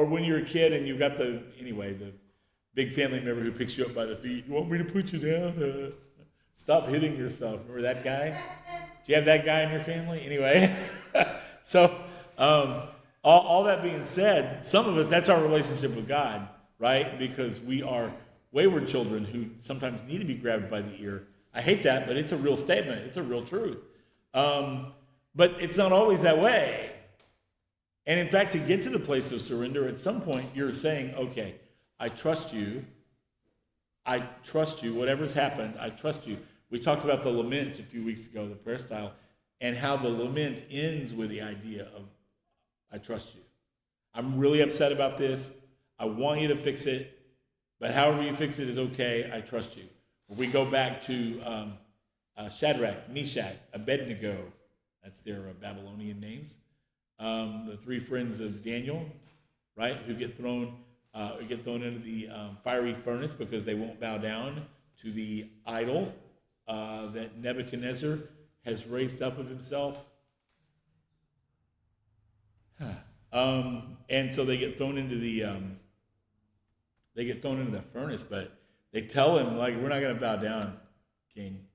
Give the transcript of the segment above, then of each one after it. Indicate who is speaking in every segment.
Speaker 1: or when you're a kid and you've got the big family member who picks you up by the feet. You want me to put you down? Stop hitting yourself. Remember that guy? Do you have that guy in your family? Anyway, so all that being said, some of us, that's our relationship with God, right? Because we are wayward children who sometimes need to be grabbed by the ear. I hate that, but it's a real statement. It's a real truth. But it's not always that way. And in fact, to get to the place of surrender, at some point you're saying, okay, I trust you. I trust you. Whatever's happened, I trust you. We talked about the lament a few weeks ago, the prayer style, and how the lament ends with the idea of, I trust you. I'm really upset about this. I want you to fix it, but however you fix it is okay. I trust you. If we go back to Shadrach, Meshach, Abednego, that's their Babylonian names, the three friends of Daniel, right, who get thrown into the fiery furnace because they won't bow down to the idol that Nebuchadnezzar has raised up of himself. And so they get thrown into the furnace, but they tell him, like, we're not going to bow down, King,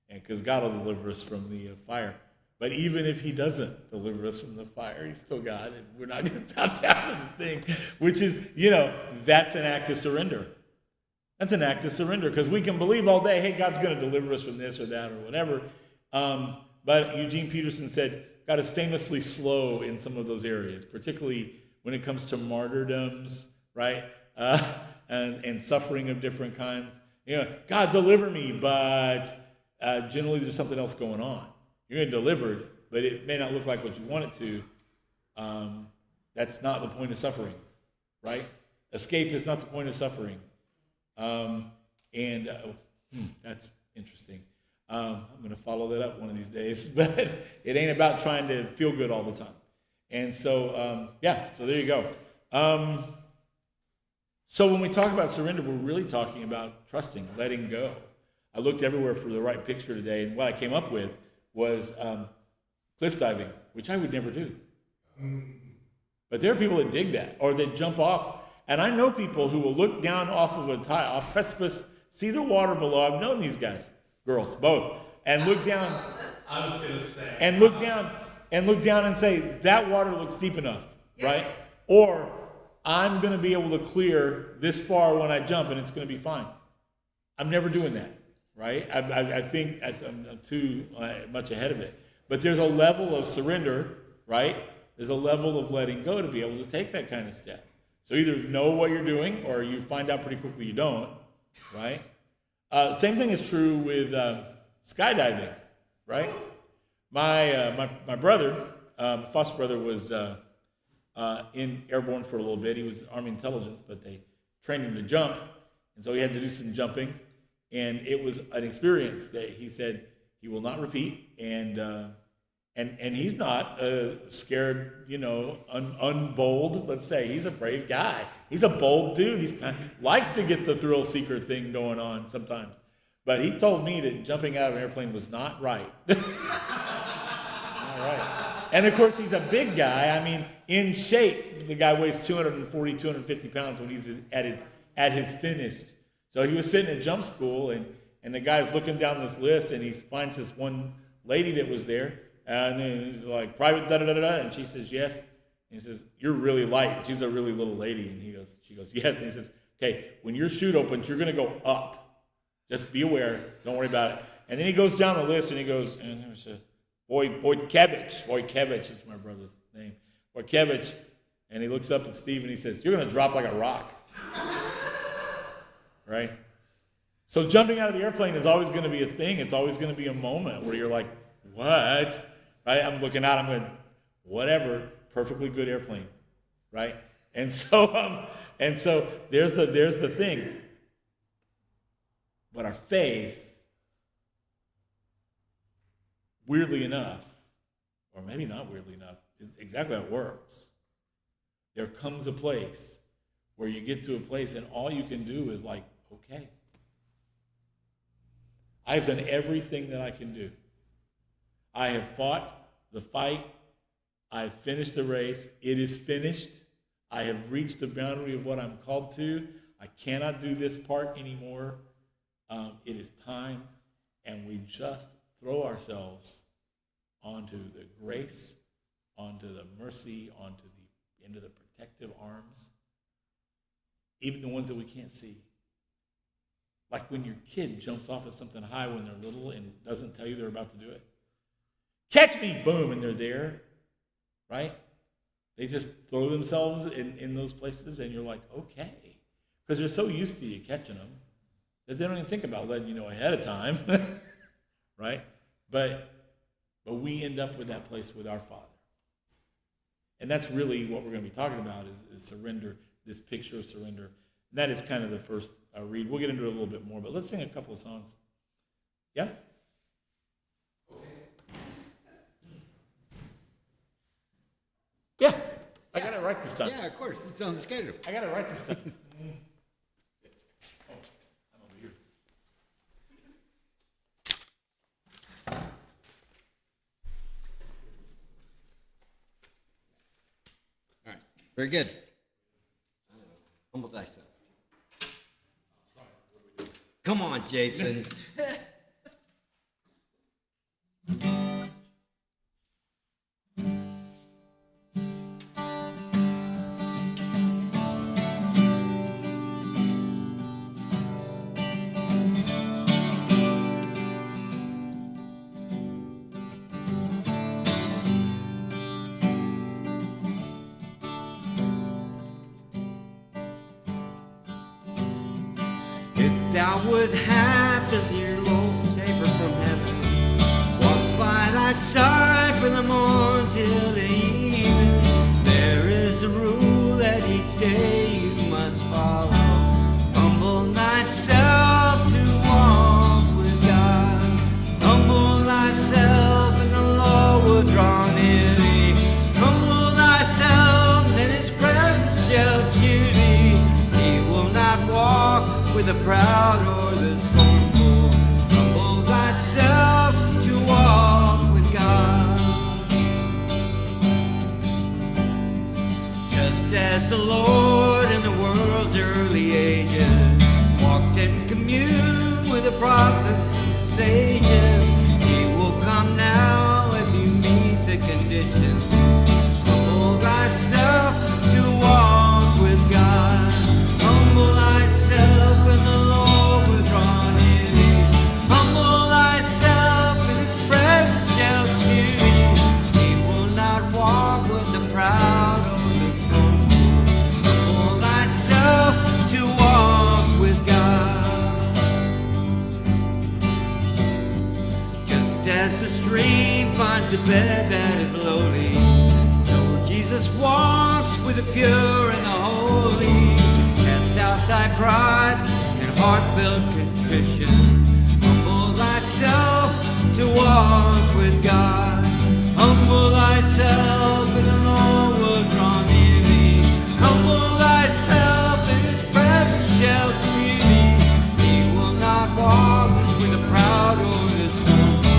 Speaker 1: and because God will deliver us from the fire. But even if he doesn't deliver us from the fire, he's still God, and we're not going to bow down to the thing, which is, that's an act of surrender. That's an act of surrender, because we can believe all day, hey, God's going to deliver us from this or that or whatever. But Eugene Peterson said, God is famously slow in some of those areas, particularly when it comes to martyrdoms, right? And suffering of different kinds. God deliver me, but generally there's something else going on. You're getting delivered, but it may not look like what you want it to. That's not the point of suffering, right? Escape is not the point of suffering. That's interesting. I'm going to follow that up one of these days, but it ain't about trying to feel good all the time. And so, so there you go. So when we talk about surrender, we're really talking about trusting, letting go. I looked everywhere for the right picture today, and what I came up with was cliff diving, which I would never do. But there are people that dig that, or that jump off. And I know people who will look down off of off precipice, see the water below. I've known these guys, girls, both, and look down.
Speaker 2: I was gonna say.
Speaker 1: And look down and say, that water looks deep enough, right? Or I'm going to be able to clear this far when I jump, and it's going to be fine. I'm never doing that, right? I think I'm too much ahead of it. But there's a level of surrender, right? There's a level of letting go to be able to take that kind of step. So either know what you're doing, or you find out pretty quickly you don't, right? Same thing is true with skydiving, right? My brother, foster brother, was in airborne for a little bit. He was Army intelligence, but they trained him to jump, and so he had to do some jumping, and it was an experience that he said he will not repeat, and he's not scared, unbold. Let's say he's a brave guy. He's a bold dude. He's likes to get the thrill seeker thing going on sometimes, but he told me that jumping out of an airplane was not right. Not right. And of course, he's a big guy. I mean, in shape, the guy weighs 240, 250 pounds when he's at his thinnest. So he was sitting at jump school, and the guy's looking down this list, and he finds this one lady that was there, and he's like, private da-da-da-da-da, and she says, yes. And he says, you're really light. She's a really little lady. And she goes, yes. And he says, okay, when your chute opens, you're going to go up. Just be aware. Don't worry about it. And then he goes down the list, and he goes, and there's a Boykevich is my brother's name. Boykevich. And he looks up at Steve and he says, you're going to drop like a rock. Right? So jumping out of the airplane is always going to be a thing. It's always going to be a moment where you're like, what? Right? I'm looking out, I'm going, whatever, perfectly good airplane. Right? And so there's the thing. But our faith, weirdly enough, or maybe not weirdly enough, is exactly how it works. There comes a place where you get to a place and all you can do is like, okay, I've done everything that I can do. I have fought the fight. I've finished the race. It is finished. I have reached the boundary of what I'm called to. I cannot do this part anymore. It is time, and we just throw ourselves onto the grace, onto the mercy, into the protective arms, even the ones that we can't see. Like when your kid jumps off of something high when they're little and doesn't tell you they're about to do it. Catch me, boom, and they're there, right? They just throw themselves in those places, and you're like, okay. Because they're so used to you catching them that they don't even think about letting you know ahead of time, right? But we end up with that place with our Father. And that's really what we're going to be talking about is surrender, this picture of surrender. And that is kind of the first read. We'll get into it a little bit more, but let's sing a couple of songs. Yeah? Yeah. I got it right this time.
Speaker 3: Yeah, of course. It's on the schedule.
Speaker 1: I got it right this time. Oh, I'm over here.
Speaker 3: All right. Very good. Humble thyself. Come on, Jason. Thou would have to dear Lord favor from heaven, walk by thy side from the morn till the evening. There is a rule that each day you must follow. Humble thyself to walk with God. Humble thyself and the Lord will draw near thee. Humble thyself and his presence shall cheer thee. He will not walk with the proud or the scornful. Humble thyself to walk with God. Just as the Lord in the world's early ages walked and communed with the prophets and sages, he will come now if you meet the conditions. Humble thyself to walk with God. Humble thyself and the Lord will draw near thee. Humble thyself and his presence shall cheer thee. He will not walk with the proud or the scornful. Humble thyself to walk with God. Just as the stream finds a bed that is lowly, so Jesus walks with the pure and the holy. Cast out thy pride and heartfelt contrition. Humble thyself to walk with God. Humble thyself and the Lord will draw near thee. Humble thyself and his presence shall cheer thee. He will not walk with the proud or the scornful.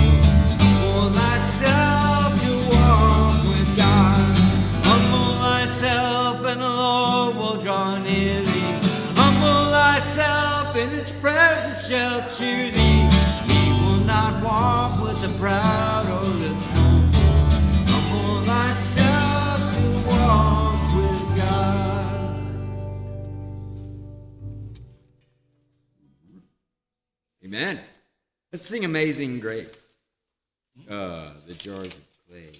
Speaker 3: Humble thyself to walk with God. Humble thyself and the Lord will draw near thee. Humble thyself and his presence shall cheer thee. He will not walk with the proud or the scornful. Humble thyself to walk with God. Amen. Let's sing Amazing Grace. The jars of clay.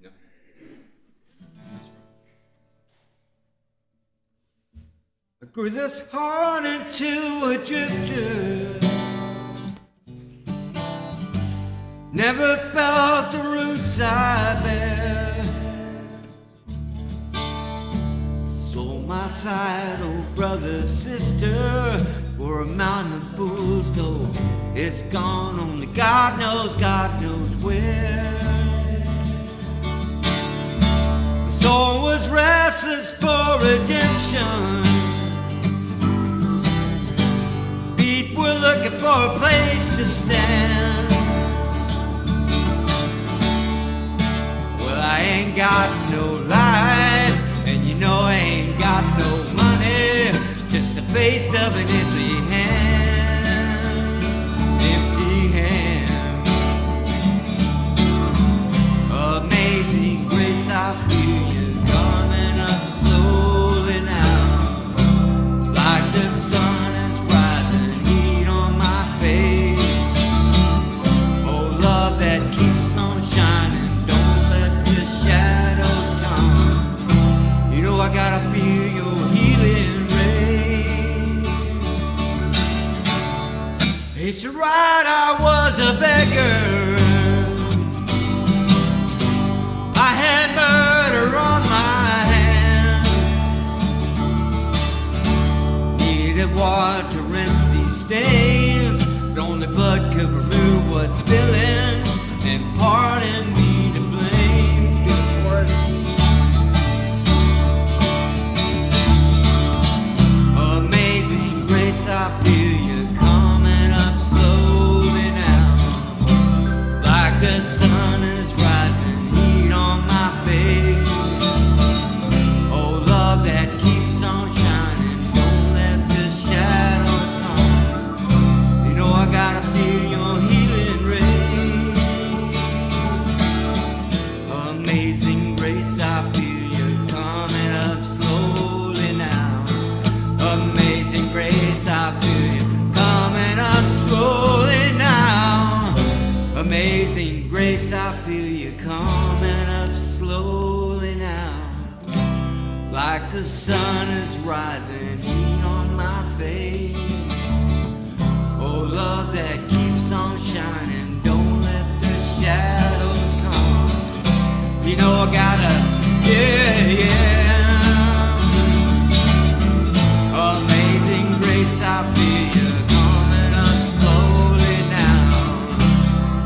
Speaker 3: No. I grew this heart into a drifter. Never felt the roots I bear. Sold my side, oh brother, sister, for a mountain of fool's gold. It's gone, only God knows where. My soul was restless for redemption. Feet were looking for a place to stand. ain't got no light, and you know I ain't got no money, just the faith of an empty hand, empty hand. Amazing grace, I feel you coming up slowly now, like the sun is rising, heat on my face. Oh, love that keeps on shining, don't let the shadows come. You know I gotta feel your healing rain. It's right, I was a beggar, I had murder on my hands, needed water to rinse these stains, but only blood could remove what's spilling, and pardon me to blame, of course. Amazing grace, I feel you coming up slowly now, like the sun is rising, heat on my face. Oh, love that keeps on shining, don't let the shadows come. You know I gotta feel your healing rain. Amazing grace, I feel you coming up slowly now. Amazing grace, I feel you coming up slowly now. Amazing grace, I feel you coming up slowly now, like the sun is rising, heat on my face. Oh, love that keeps on shining, don't let the shadows come. You know I gotta, yeah, yeah. Amazing grace, I feel you coming up slowly now,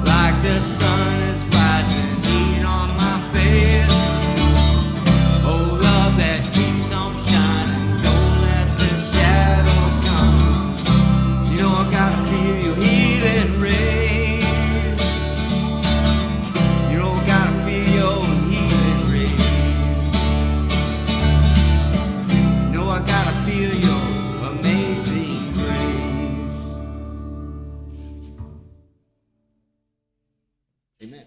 Speaker 3: like the sun is rising, heat on my face. Oh, love that keeps on shining, don't let the shadows come. You know I gotta feel your healing rain. You know I gotta feel your healing rain. You know I gotta feel your amazing grace. Amen.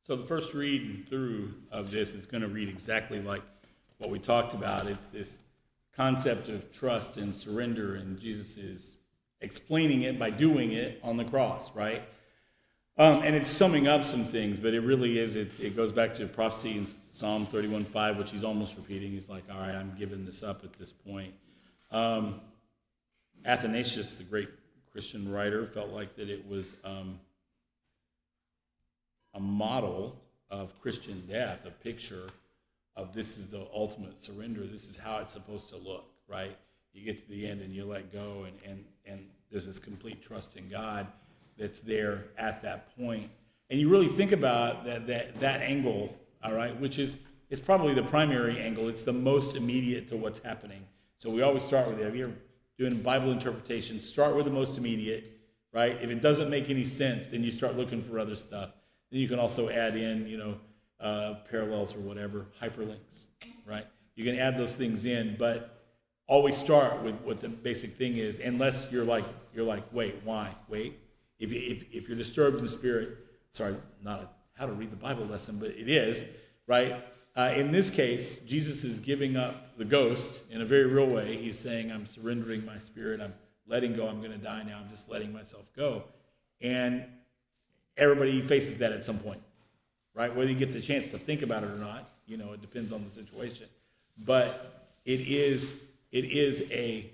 Speaker 1: So the first read through of this is going to read exactly like what we talked about. It's this concept of trust and surrender, and Jesus is explaining it by doing it on the cross, right? And it's summing up some things, but it really is, it goes back to prophecy in Psalm 31:5, which he's almost repeating. He's like, all right, I'm giving this up at this point. Athanasius, the great Christian writer, felt like that it was a model of Christian death, a picture of this is the ultimate surrender. This is how it's supposed to look, right? You get to the end and you let go, and there's this complete trust in God that's there at that point. And you really think about that angle, all right, which is probably the primary angle. It's the most immediate to what's happening. So we always start with it. If you're doing Bible interpretation, start with the most immediate, right? If it doesn't make any sense, then you start looking for other stuff. Then you can also add in, parallels or whatever, hyperlinks, right? You can add those things in, but always start with what the basic thing is, unless you're like, wait, why? Wait. If you're disturbed in the spirit, sorry, it's not a how to read the Bible lesson, but it is, right? In this case, Jesus is giving up the ghost in a very real way. He's saying, I'm surrendering my spirit. I'm letting go. I'm going to die now. I'm just letting myself go. And everybody faces that at some point, right? Whether you get the chance to think about it or not, it depends on the situation. But it is a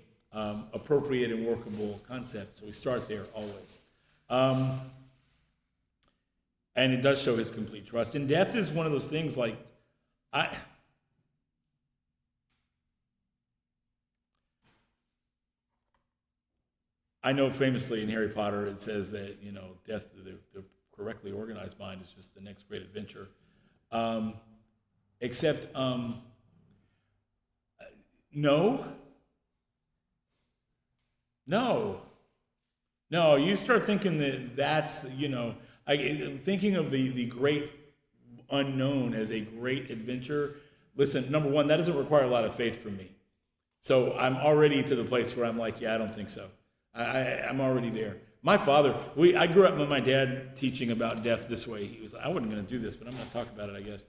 Speaker 1: appropriate and workable concept. So we start there always. And it does show his complete trust. And death is one of those things like, I know famously in Harry Potter it says that, death, the correctly organized mind is just the next great adventure. Except, no. You start thinking that's, thinking of the great unknown as a great adventure. Listen, number one, that doesn't require a lot of faith from me. So I'm already to the place where I'm like, yeah, I don't think so. I'm already there. My father, I grew up with my dad teaching about death this way. He was, I wasn't going to do this, but I'm going to talk about it, I guess.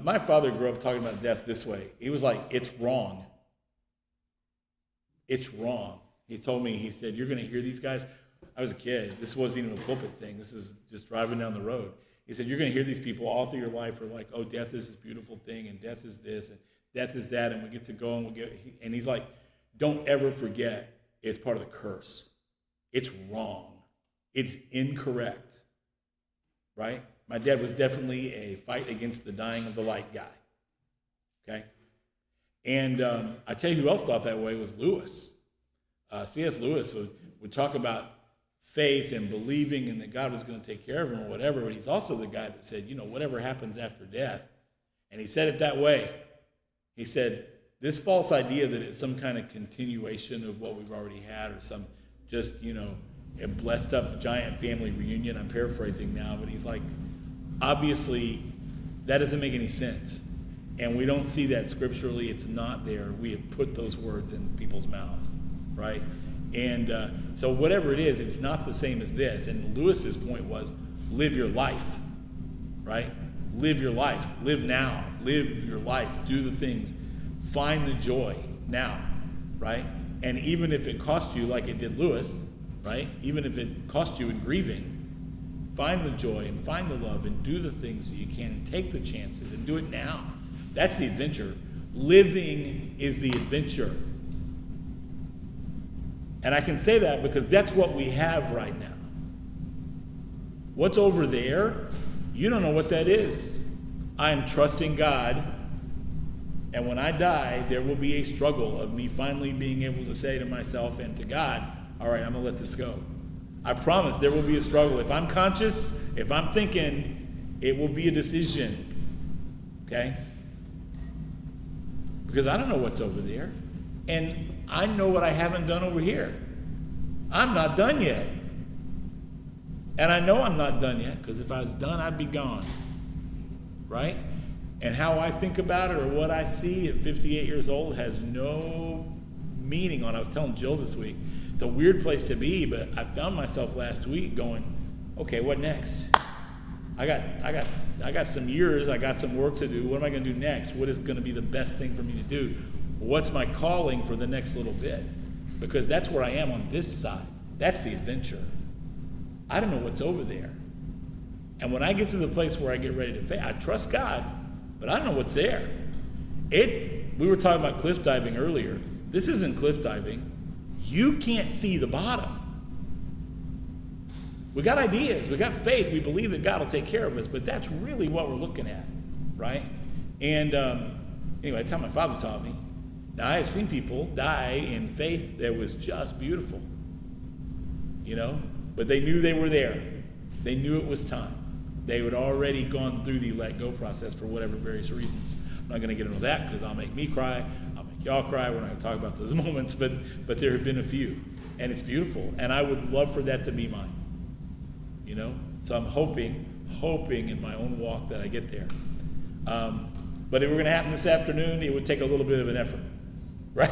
Speaker 1: My father grew up talking about death this way. He was like, it's wrong. It's wrong. He told me, he said, you're going to hear these guys. I was a kid. This wasn't even a pulpit thing. This is just driving down the road. He said, you're going to hear these people all through your life are like, oh, death is this beautiful thing, and death is this, and death is that, and we get to go, and he's like, don't ever forget, it's part of the curse. It's wrong. It's incorrect, right? My dad was definitely a fight against the dying of the light guy, okay? And I tell you who else thought that way was Lewis. C.S. Lewis would talk about faith and believing and that God was going to take care of him or whatever, but he's also the guy that said, whatever happens after death, and he said it that way. He said, this false idea that it's some kind of continuation of what we've already had or some just, a blessed up giant family reunion. I'm paraphrasing now, but he's like, obviously, that doesn't make any sense. And we don't see that scripturally. It's not there. We have put those words in people's mouths, right? And so whatever it is, it's not the same as this. And Lewis's point was, live your life, right? Live your life. Live now. Live your life. Do the things. Find the joy now, right? And even if it costs you, like it did Lewis, right? Even if it costs you in grieving, find the joy and find the love and do the things that you can and take the chances and do it now. That's the adventure. Living is the adventure. And I can say that because that's what we have right now. What's over there, you don't know what that is. I am trusting God, and when I die, there will be a struggle of me finally being able to say to myself and to God, all right, I'm going to let this go. I promise there will be a struggle. If I'm conscious, if I'm thinking, it will be a decision, okay? Because I don't know what's over there. And I know what I haven't done over here. I'm not done yet. And I know I'm not done yet, because if I was done, I'd be gone. Right? And how I think about it or what I see at 58 years old has no meaning on. I was telling Jill this week, it's a weird place to be, but I found myself last week going, okay, what next? I got some years, I got some work to do. What am I going to do next? What is going to be the best thing for me to do? What's my calling for the next little bit? Because that's where I am on this side. That's the adventure. I don't know what's over there. And when I get to the place where I get ready to fail, I trust God, but I don't know what's there. We were talking about cliff diving earlier. This isn't cliff diving. You can't see the bottom. We got ideas, we got faith, we believe that God will take care of us, but that's really what we're looking at, right? And anyway, that's how my father taught me. Now, I have seen people die in faith that was just beautiful, but they knew they were there. They knew it was time. They had already gone through the let go process for whatever various reasons. I'm not going to get into that because I'll make me cry. I'll make y'all cry. We're not going to talk about those moments, but there have been a few, and it's beautiful. And I would love for that to be mine, So I'm hoping in my own walk that I get there. But if it were going to happen this afternoon, it would take a little bit of an effort, right?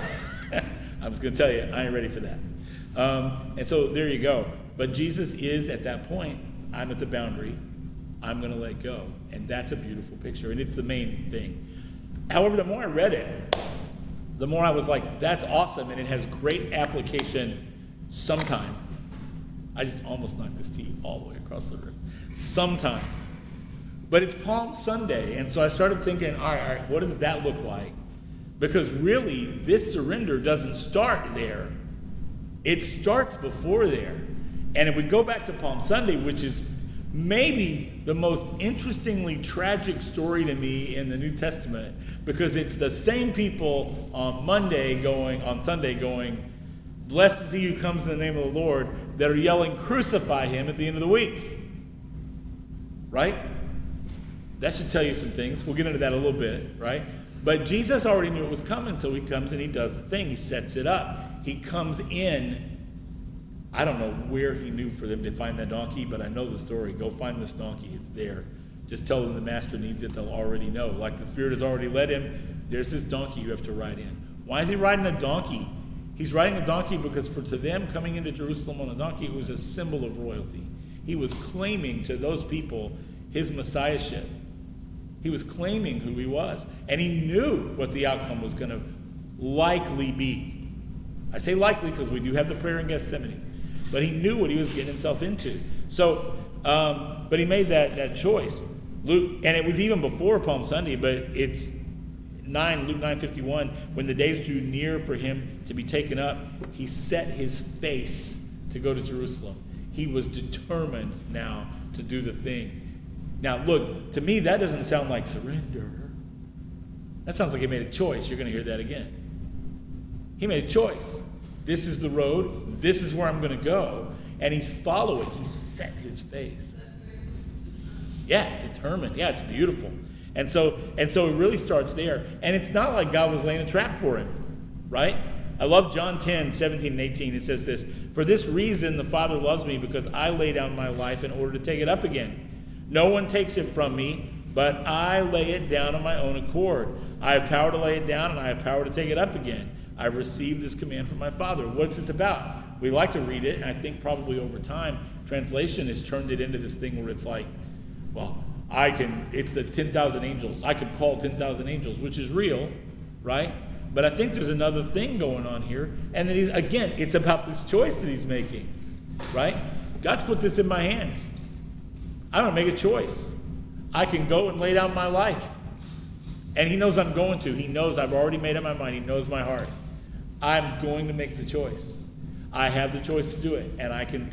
Speaker 1: I was going to tell you, I ain't ready for that. And so there you go. But Jesus is at that point. I'm at the boundary. I'm going to let go. And that's a beautiful picture. And it's the main thing. However, the more I read it, the more I was like, that's awesome. And it has great application sometime. I just almost knocked this tea all the way across the room. Sometime. But it's Palm Sunday. And so I started thinking, all right, what does that look like? Because really, this surrender doesn't start there. It starts before there. And if we go back to Palm Sunday, which is maybe the most interestingly tragic story to me in the New Testament, because it's the same people on Sunday going, Blessed is he who comes in the name of the Lord, that are yelling, crucify him at the end of the week. Right? That should tell you some things. We'll get into that a little bit, right? But Jesus already knew it was coming, so he comes and he does the thing. He sets it up. He comes in. I don't know where he knew for them to find that donkey, but I know the story. Go find this donkey. It's there. Just tell them the master needs it. They'll already know. Like the Spirit has already led him. There's this donkey you have to ride in. Why is he riding a donkey? He's riding a donkey because to them, coming into Jerusalem on a donkey, it was a symbol of royalty. He was claiming to those people his messiahship. He was claiming who he was. And he knew what the outcome was going to likely be. I say likely because we do have the prayer in Gethsemane. But he knew what he was getting himself into. So, but he made that choice. Luke, and it was even before Palm Sunday, but it's Luke 9:51, when the days drew near for him to be taken up, he set his face to go to Jerusalem. He was determined now to do the thing. Now, look, to me, that doesn't sound like surrender. That sounds like he made a choice. You're going to hear that again. He made a choice. This is the road. This is where I'm going to go. And he's following. He set his face. Yeah, determined. Yeah, it's beautiful. And so it really starts there. And it's not like God was laying a trap for him, right? I love John 10:17 and 18. It says this, for this reason the Father loves me, because I lay down my life in order to take it up again. No one takes it from me, but I lay it down on my own accord. I have power to lay it down, and I have power to take it up again. I've received this command from my Father. What's this about? We like to read it, and I think probably over time, translation has turned it into this thing where it's like, well, it's the 10,000 angels. I could call 10,000 angels, which is real, right? But I think there's another thing going on here. And then it's about this choice that he's making, right? God's put this in my hands. I'm going to make a choice. I can go and lay down my life. And he knows I'm going to. He knows I've already made up my mind. He knows my heart. I'm going to make the choice. I have the choice to do it. And I can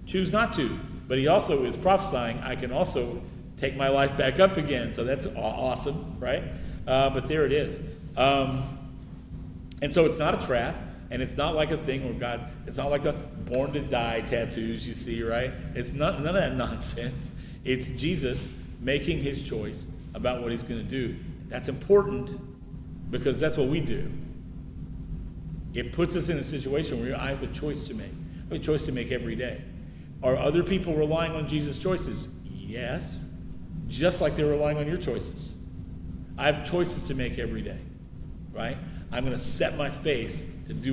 Speaker 1: choose not to. But he also is prophesying, I can also take my life back up again. So that's awesome, right? But there it is. And so it's not a trap, and it's not like a thing where God, it's not like the born to die tattoos you see, right? It's none of that nonsense. It's Jesus making his choice about what he's going to do. That's important because that's what we do. It puts us in a situation where I have a choice to make. I have a choice to make every day. Are other people relying on Jesus' choices? Yes. Just like they're relying on your choices. I have choices to make every day, right? I'm going to set my face to do